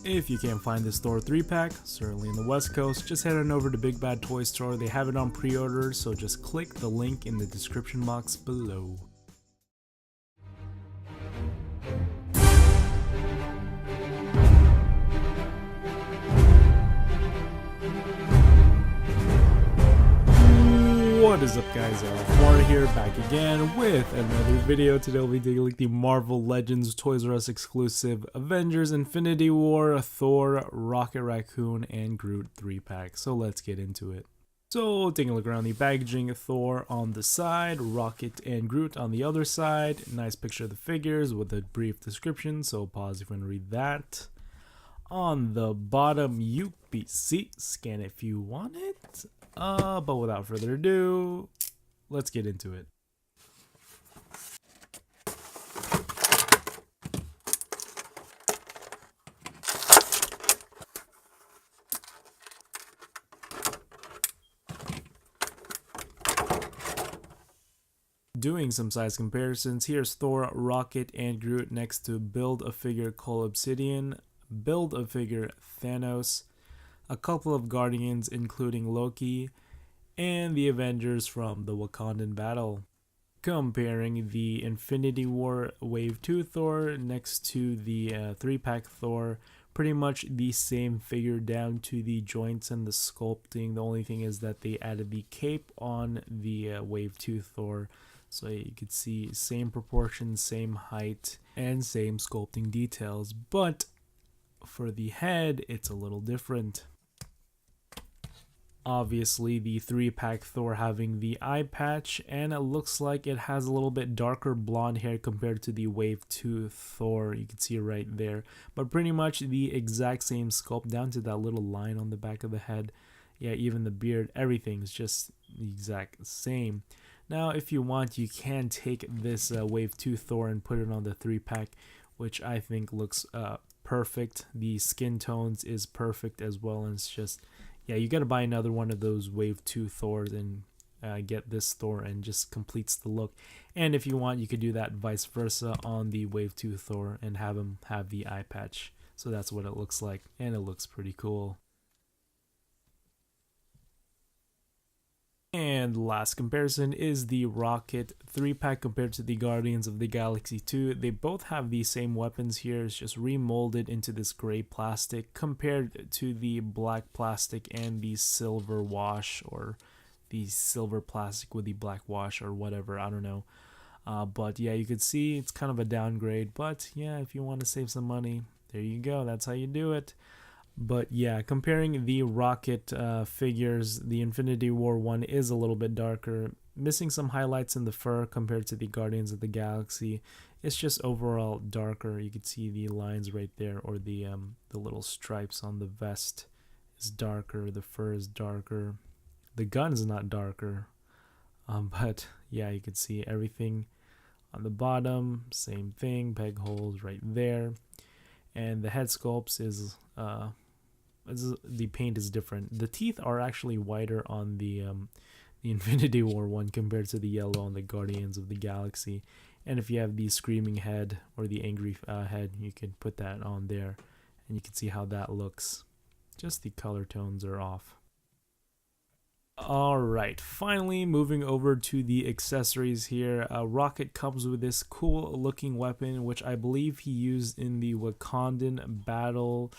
If you can't find this Thor 3-pack, certainly in the West Coast, just head on over to Big Bad Toy Store. They have it on pre-order, so just click the link in the description box below. What is up, guys? Arolf here, back again with another video. Today we'll be taking the Marvel Legends Toys R Us exclusive Avengers Infinity War, Thor, Rocket Raccoon, and Groot 3-pack. So let's get into it. So taking a look around the packaging, Thor on the side, Rocket and Groot on the other side. Nice picture of the figures with a brief description, so pause if you want to read that. On the bottom, UPC, scan if you want it. But without further ado, let's get into it. Doing some size comparisons, here's Thor, Rocket, and Groot next to Build-A-Figure Cole Obsidian, Build-A-Figure Thanos, a couple of Guardians including Loki, and the Avengers from the Wakandan battle. Comparing the Infinity War Wave 2 Thor next to the 3-pack Thor, pretty much the same figure down to the joints and the sculpting. The only thing is that they added the cape on the Wave 2 Thor, so you could see same proportions, same height, and same sculpting details, but for the head it's a little different. Obviously the 3-pack Thor having the eye patch, and it looks like it has a little bit darker blonde hair compared to the Wave 2 Thor. You can see right there, but pretty much the exact same sculpt down to that little line on the back of the head. Yeah, even the beard, everything's just the exact same. Now if you want, you can take this Wave 2 Thor and put it on the 3-pack, which I think looks perfect. The skin tones is perfect as well, and it's just, yeah, you gotta buy another one of those Wave 2 Thors and get this Thor, and just completes the look. And if you want, you could do that vice versa on the Wave 2 Thor and have him have the eye patch. So that's what it looks like, and it looks pretty cool. And last comparison is the Rocket 3-pack compared to the Guardians of the Galaxy 2. They both have the same weapons here. It's just remolded into this gray plastic compared to the black plastic and the silver wash, or the silver plastic with the black wash, or whatever, I don't know. But yeah, you could see it's kind of a downgrade, but yeah, if you want to save some money, there you go, that's how you do it. But yeah, comparing the Rocket figures, the Infinity War one is a little bit darker, missing some highlights in the fur compared to the Guardians of the Galaxy. It's just overall darker. You can see the lines right there, or the little stripes on the vest is darker, the fur is darker, the gun is not darker, but yeah, you can see everything on the bottom, same thing, peg holes right there. And the head sculpts is the paint is different. The teeth are actually whiter on the Infinity War one compared to the yellow on the Guardians of the Galaxy. And if you have the screaming head or the angry head, you can put that on there, and you can see how that looks. Just the color tones are off. Alright, finally moving over to the accessories here. Rocket comes with this cool looking weapon, which I believe he used in the Wakandan battle.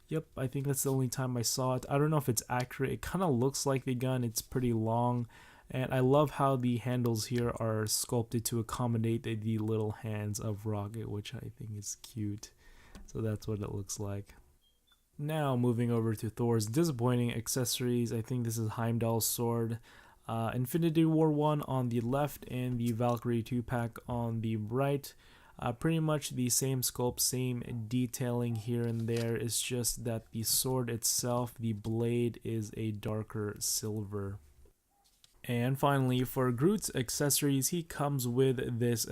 Yep, I think that's the only time I saw it. I don't know if it's accurate. It kind of looks like the gun. It's pretty long, and I love how the handles here are sculpted to accommodate the little hands of Rocket, which I think is cute. So that's what it looks like. Now moving over to Thor's disappointing accessories. I think this is Heimdall's sword. Infinity War 1 on the left and the Valkyrie 2-pack on the right. Pretty much the same sculpt, same detailing here and there. It's just that the sword itself, the blade, is a darker silver. And finally, for Groot's accessories, he comes with this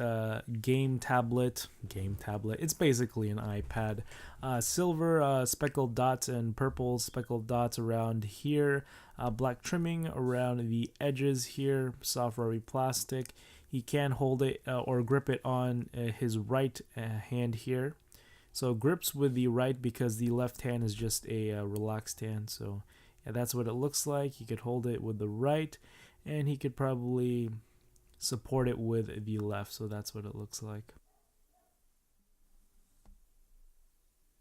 game tablet. It's basically an iPad. Silver speckled dots and purple speckled dots around here. Black trimming around the edges here. Soft rubbery plastic. He can hold it or grip it on his right hand here. So grips with the right because the left hand is just a relaxed hand. So yeah, that's what it looks like. He could hold it with the right, and he could probably support it with the left. So that's what it looks like.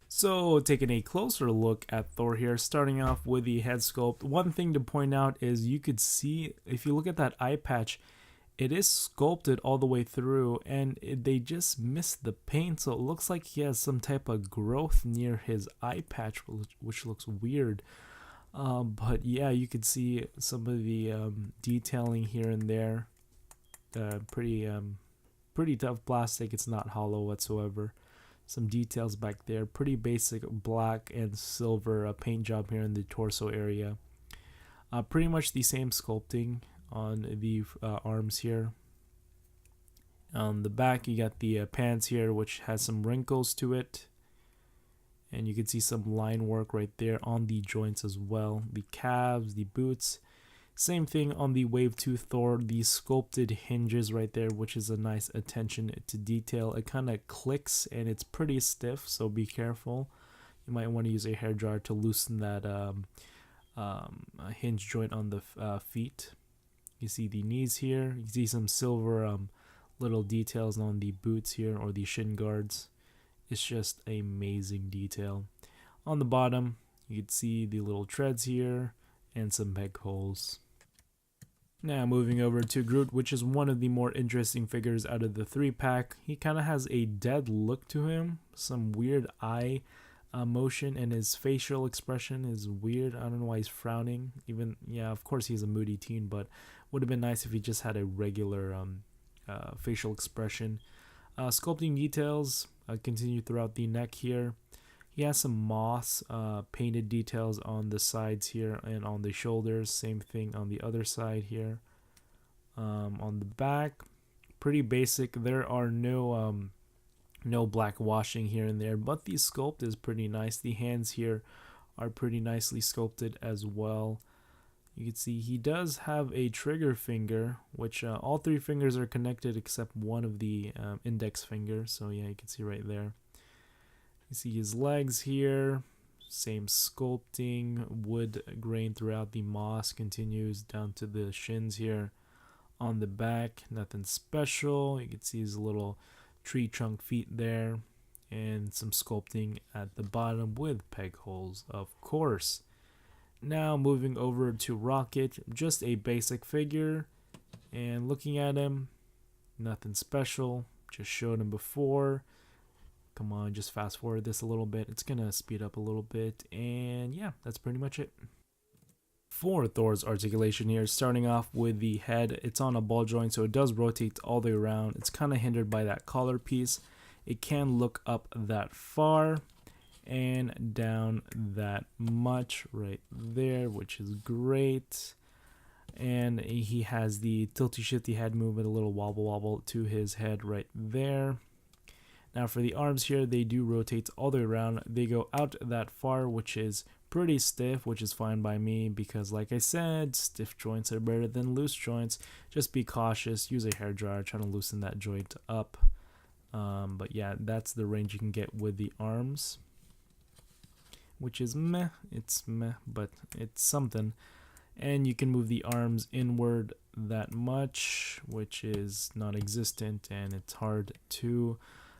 So taking a closer look at Thor here, starting off with the head sculpt, one thing to point out is you could see, if you look at that eye patch, it is sculpted all the way through, and they just missed the paint, so it looks like he has some type of growth near his eye patch, which looks weird. But yeah, you could see some of the detailing here and there. Pretty tough plastic. It's not hollow whatsoever. Some details back there. Pretty basic black and silver paint job here in the torso area. Pretty much the same sculpting on the arms here. On the back, you got the pants here, which has some wrinkles to it. And you can see some line work right there on the joints as well. The calves, the boots. Same thing on the Wave 2 Thor, the sculpted hinges right there, which is a nice attention to detail. It kind of clicks and it's pretty stiff, so be careful. You might want to use a hairdryer to loosen that hinge joint on the feet. You see the knees here. You see some silver little details on the boots here, or the shin guards. It's just amazing detail. On the bottom, you can see the little treads here and some peg holes. Now moving over to Groot, which is one of the more interesting figures out of the 3-pack. He kind of has a dead look to him, some weird eye motion, and his facial expression is weird. I don't know why he's frowning. Even, yeah, of course he's a moody teen, but would have been nice if he just had a regular facial expression. Sculpting details continue throughout the neck here. He has some moss painted details on the sides here and on the shoulders. Same thing on the other side here. On the back, pretty basic. There are no black washing here and there, but the sculpt is pretty nice. The hands here are pretty nicely sculpted as well. You can see he does have a trigger finger, which all 3 fingers are connected except one of the index fingers. So yeah, you can see right there. You see his legs here, same sculpting, wood grain throughout. The moss continues down to the shins here. On the back, nothing special. You can see his little tree trunk feet there, and some sculpting at the bottom with peg holes, of course. Now moving over to Rocket, just a basic figure, and looking at him, nothing special, just showed him before. Come on, just fast forward this a little bit. It's gonna speed up a little bit, and yeah, that's pretty much it. For Thor's articulation here, starting off with the head, it's on a ball joint, so it does rotate all the way around. It's kind of hindered by that collar piece. It can look up that far and down that much right there, which is great. And he has the tilty shifty head movement, a little wobble to his head right there. Now for the arms here, they do rotate all the way around. They go out that far, which is pretty stiff, which is fine by me because, like I said, stiff joints are better than loose joints. Just be cautious. Use a hairdryer, trying to loosen that joint up. But yeah, that's the range you can get with the arms, which is meh. It's meh, but it's something. And you can move the arms inward that much, which is non-existent, and it's hard to.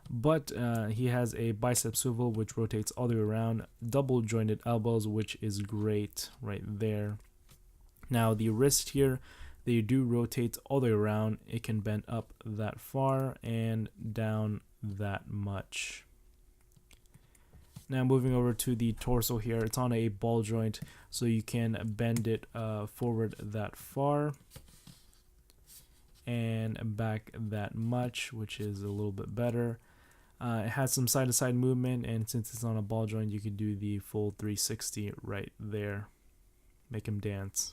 But he has a bicep swivel, which rotates all the way around. Double jointed elbows, which is great right there. Now the wrist here, they do rotate all the way around. It can bend up that far and down that much. Now moving over to the torso here, it's on a ball joint, so you can bend it forward that far and back that much, which is a little bit better. It has some side-to-side movement, and since it's on a ball joint, you could do the full 360 right there. Make him dance.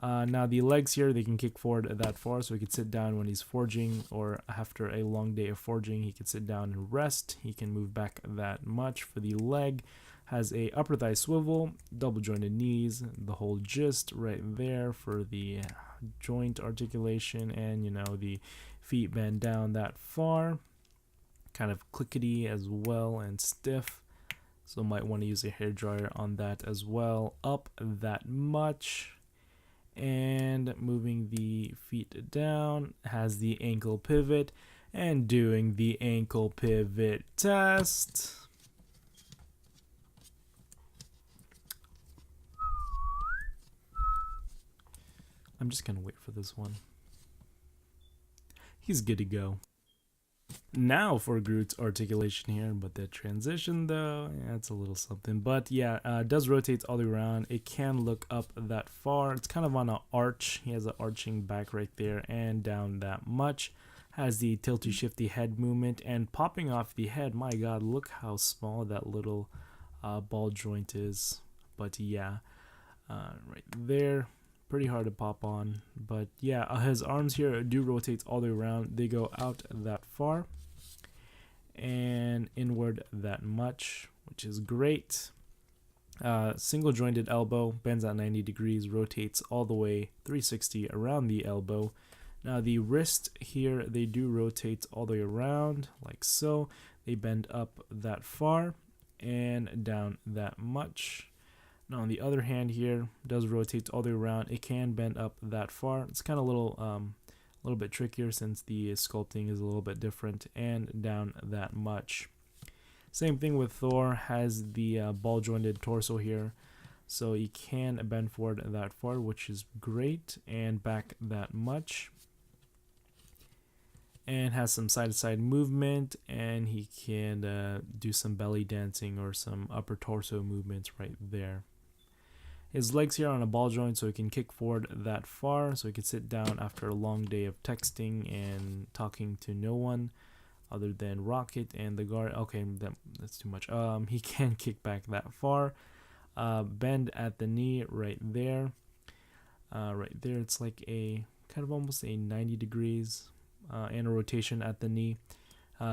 Now the legs here, they can kick forward that far, so he could sit down when he's forging, or after a long day of forging, he could sit down and rest. He can move back that much. For the leg, has a upper thigh swivel, double jointed knees, the whole gist right there for the joint articulation, and the feet bend down that far. kind of clickety as well and stiff. So might want to use a hairdryer on that as well. Up that much. And moving the feet down, has the ankle pivot, and doing the ankle pivot test. I'm just gonna wait for this one. He's good to go. Now for Groot's articulation here, but the transition though, yeah, it's a little something. But yeah, it does rotate all the way around. It can look up that far. It's kind of on an arch. He has an arching back right there and down that much. Has the tilty shifty head movement and popping off the head. My god, look how small that little ball joint is. But yeah, right there. Pretty hard to pop on, but yeah, his arms here do rotate all the way around. They go out that far and inward that much, which is great. Single jointed elbow, bends at 90 degrees, rotates all the way 360 around the elbow. Now the wrist here, they do rotate all the way around like so. They bend up that far and down that much. Now on the other hand here, does rotate all the way around. It can bend up that far. It's kind of a little bit trickier since the sculpting is a little bit different, and down that much. Same thing with Thor, has the ball jointed torso here, so he can bend forward that far, which is great, and back that much. And has some side to side movement, and he can do some belly dancing or some upper torso movements right there. His legs here on a ball joint, so he can kick forward that far, so he can sit down after a long day of texting and talking to no one other than Rocket and the guard. Okay, that's too much. He can kick back that far. Bend at the knee right there. Right there, it's like a kind of almost a 90 degrees and a rotation at the knee.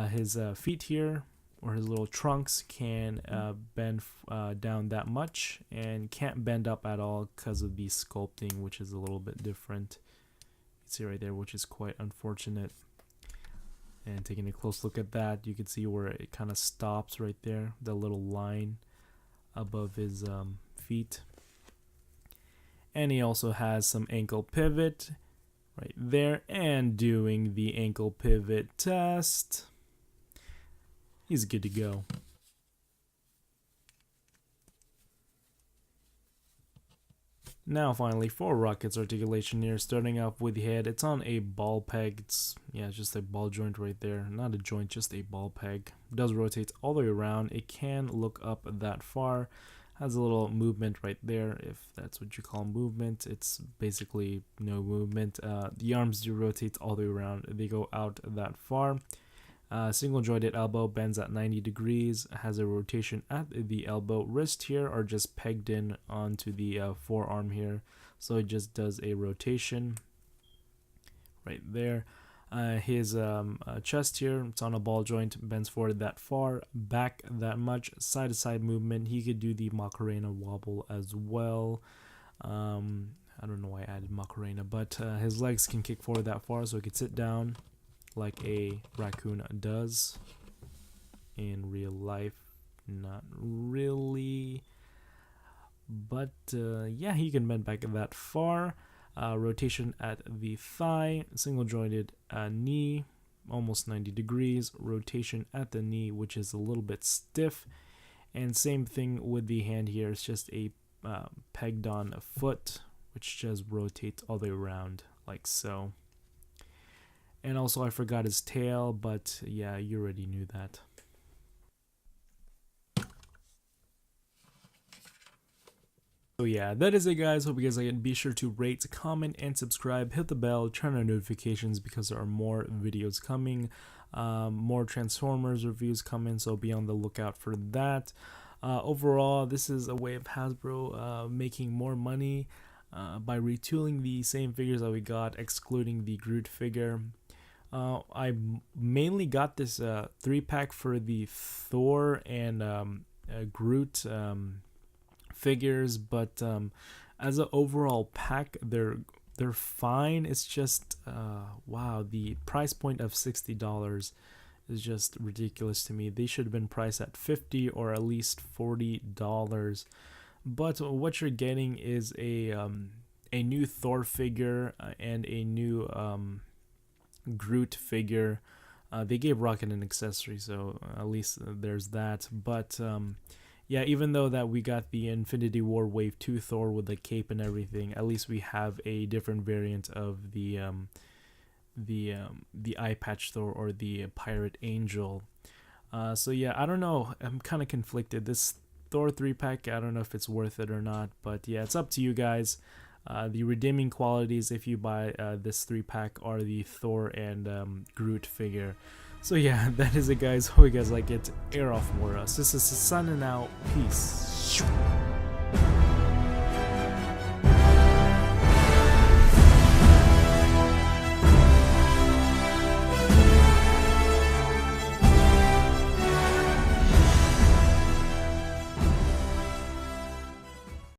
His feet here, or his little trunks, can bend down that much and can't bend up at all because of the sculpting, which is a little bit different. You can see right there, which is quite unfortunate. And taking a close look at that, you can see where it kind of stops right there, the little line above his feet. And he also has some ankle pivot right there, and doing the ankle pivot test. He's good to go. Now finally for Rocket's articulation here, starting off with the head. It's on a ball peg. It's just a ball joint right there. Not a joint, just a ball peg. It does rotate all the way around. It can look up that far. Has a little movement right there, if that's what you call movement. It's basically no movement. The arms do rotate all the way around. They go out that far. Single jointed elbow, bends at 90 degrees, has a rotation at the elbow. Wrist here are just pegged in onto the forearm here, so it just does a rotation right there. His chest here, it's on a ball joint, bends forward that far, back that much, side to side movement. He could do the Macarena wobble as well. I don't know why I added Macarena, but his legs can kick forward that far, so he could sit down like a raccoon does in real life. Not really, but yeah, he can bend back that far. Rotation at the thigh, single jointed knee, almost 90 degrees, rotation at the knee, which is a little bit stiff. And same thing with the hand here, it's just a pegged on a foot, which just rotates all the way around like so. And also I forgot his tail, but yeah, you already knew that. So yeah, that is it guys. Hope you guys like it. Be sure to rate, comment, and subscribe. Hit the bell, turn on notifications because there are more videos coming. More Transformers reviews coming, so be on the lookout for that. Overall, this is a way of Hasbro making more money by retooling the same figures that we got, excluding the Groot figure. I mainly got this 3-pack for the Thor and Groot figures, but as an overall pack, they're fine. It's just wow, the price point of $60 is just ridiculous to me. They should have been priced at $50 or at least $40. But what you're getting is a new Thor figure and a new Groot figure. They gave Rocket an accessory, so at least there's that. But yeah, even though that we got the Infinity War Wave 2 Thor with the cape and everything, at least we have a different variant of the eye patch Thor, or the Pirate Angel. So yeah, I don't know. I'm kind of conflicted. This Thor 3-pack, I don't know if it's worth it or not, but yeah, it's up to you guys. The redeeming qualities if you buy this 3-pack are the Thor and Groot figure. So yeah, that is it, guys. Hope you guys like it. Arolf for us. This is signing out. Peace.